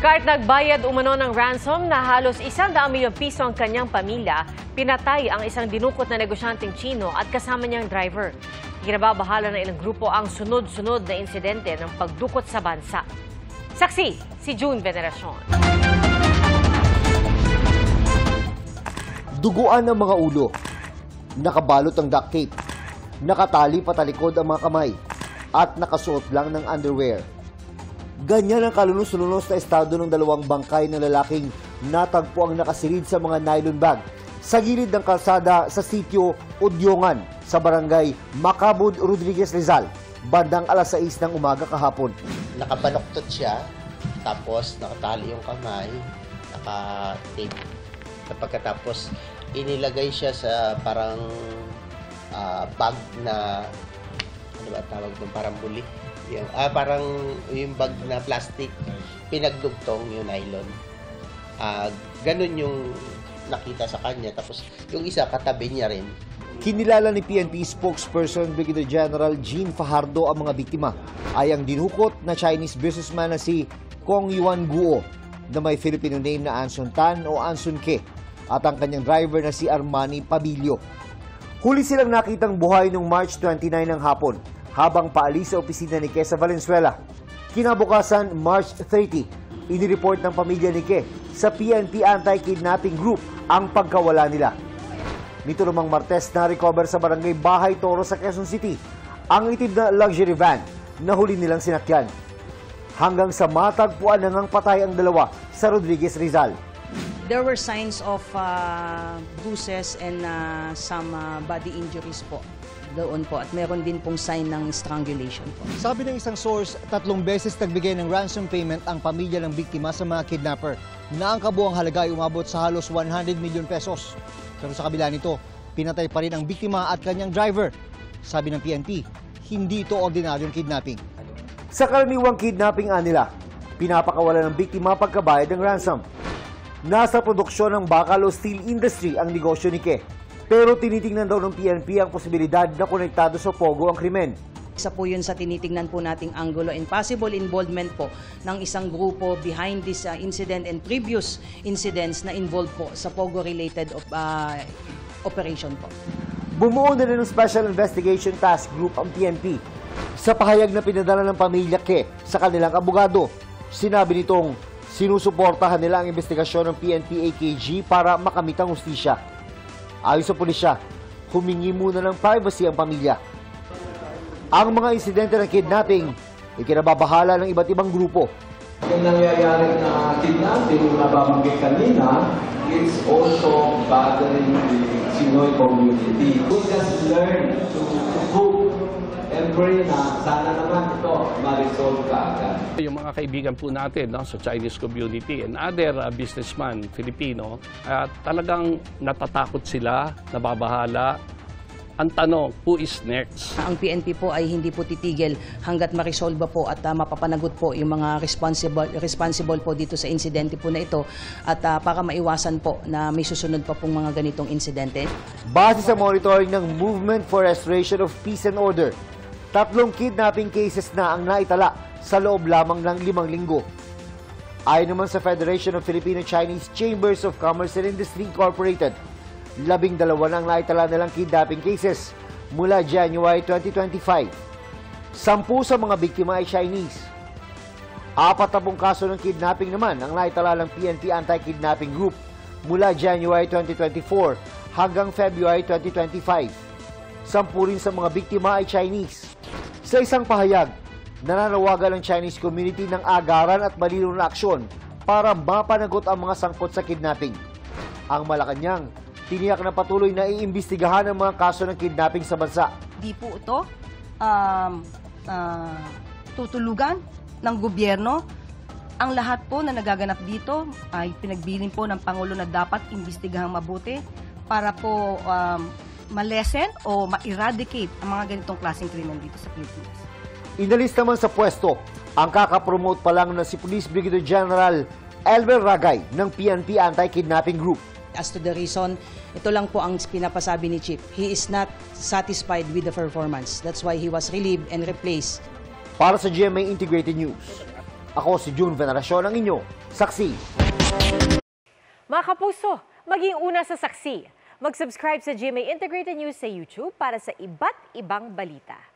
Kahit nagbayad umano ng ransom na halos 100 milyong piso ang kanyang pamilya, pinatay ang isang dinukot na negosyanteng Chino at kasama niyang driver. Kinababahala ng ilang grupo ang sunod-sunod na insidente ng pagdukot sa bansa. Saksi, si June Veneracion. Duguan ang mga ulo, nakabalot ang duct tape, nakatali patalikod ang mga kamay, at nakasuot lang ng underwear. Ganyan ang kalunos-lunos na estado ng dalawang bangkay ng lalaking natagpo ang nakasilid sa mga nylon bag sa gilid ng kalsada sa sitio Udyongan sa barangay Macabud, Rodriguez, Rizal, bandang alas 6 ng umaga kahapon. Nakabaloktot siya, tapos nakatali yung kamay, naka-tape. Pagkatapos, inilagay siya sa parang bag na, ano ba tawag doon, parang buli. Parang yung bag na plastic, pinagdugtong yung nylon. Ganun yung nakita sa kanya. Tapos yung isa, katabi niya rin. Kinilala ni PNP spokesperson Brigadier General Jean Fajardo ang mga biktima ay ang dinukot na Chinese businessman na si Kong Yuan Guo na may Filipino name na Anson Tan o Anson Ke at ang kanyang driver na si Armani Pabilio. Huli silang nakitang buhay noong March 29 ng hapon habang paalis sa opisina ni Ke sa Valenzuela. Kinabukasan, March 30, inireport ng pamilya ni Ke sa PNP Anti-Kidnapping Group ang pagkawala nila. Nito namang Martes na-recover sa barangay Bahay Toro sa Quezon City ang itim na luxury van na huli nilang sinakyan. Hanggang sa matagpuan na ngang patay ang dalawa sa Rodriguez, Rizal. There were signs of bruises and some body injuries po doon po at meron din pong sign ng strangulation po. Sabi ng isang source, 3 beses nagbigay ng ransom payment ang pamilya ng biktima sa mga kidnapper na ang kabuang halaga ay umabot sa halos 100 million pesos. Pero sa kabila nito, pinatay pa rin ang biktima at kanyang driver. Sabi ng PNP, hindi ito ordinaryong kidnapping. Sa karaniwang kidnapping nila, pinapakawalan ng biktima pagkabayad ng ransom. Nasa produksyon ng bakal o steel industry ang negosyo ni Ke. Pero tinitingnan daw ng PNP ang posibilidad na konektado sa Pogo ang krimen. Isa po yun sa tinitingnan po nating anggulo and possible involvement po ng isang grupo behind this incident and previous incidents na involved po sa Pogo-related operation po. Bumuo na rin ng Special Investigation Task Group ang PNP. Sa pahayag na pinadala ng pamilya Ke sa kanilang abogado, sinabi nitong sinusuportahan nila ang investigasyon ng PNP-AKG para makamit ang hustisya. Ayon sa pulisya, humingi muna ng privacy ang pamilya. Ang mga insidente ng kidnapping ay kinababahala ng iba't ibang grupo. Yung nangyayari na kidnapping na nababanggit kanina, it's also bothering the Pinoy community. We just learn to cope and pray na sana naman ito ma-resolve kaagad. Yung mga kaibigan po natin sa Chinese community and other businessman, Filipino, talagang natatakot sila, nababahala. Ang tanong, who is next? Ang PNP po ay hindi po titigil hanggat ma-resolve po at mapapanagot po yung mga responsible po dito sa insidente po na ito at para maiwasan po na may susunod pa pong mga ganitong insidente. Base sa monitoring ng Movement for Restoration of Peace and Order, 3 kidnapping cases na ang naitala sa loob lamang ng 5 linggo. Ayon naman sa Federation of Filipino-Chinese Chambers of Commerce and Industry Incorporated, 12 na ang naitala nilang kidnapping cases mula January 2025. 10 sa mga biktima ay Chinese. 40 kaso ng kidnapping naman ang naitala ng PNP Anti-Kidnapping Group mula January 2024 hanggang February 2025. 10 rin sa mga biktima ay Chinese. Sa isang pahayag, nananawagan ng Chinese community ng agaran at malinaw na aksyon para mapanagot ang mga sangkot sa kidnapping. Ang Malacanang, tiniyak na patuloy na iimbestigahan ang mga kaso ng kidnapping sa bansa. Di po ito tutulugan ng gobyerno. Ang lahat po na nagaganap dito ay pinagbilin po ng Pangulo na dapat imbestigahang mabuti para po malesen o ma-eradicate ang mga ganitong klaseng krimen dito sa Pilipinas. Inalis naman sa pwesto ang kakapromote pa lang na si Police Brigadier General Elmer Ragay ng PNP Anti-Kidnapping Group. As to the reason, ito lang po ang pinapasabi ni Chief. He is not satisfied with the performance. That's why he was relieved and replaced. Para sa GMA Integrated News, Ako si June Veneracion, ang inyo, Saksi. Mga kapuso, maging una sa Saksi. Mag-subscribe sa GMA Integrated News sa YouTube para sa iba't ibang balita.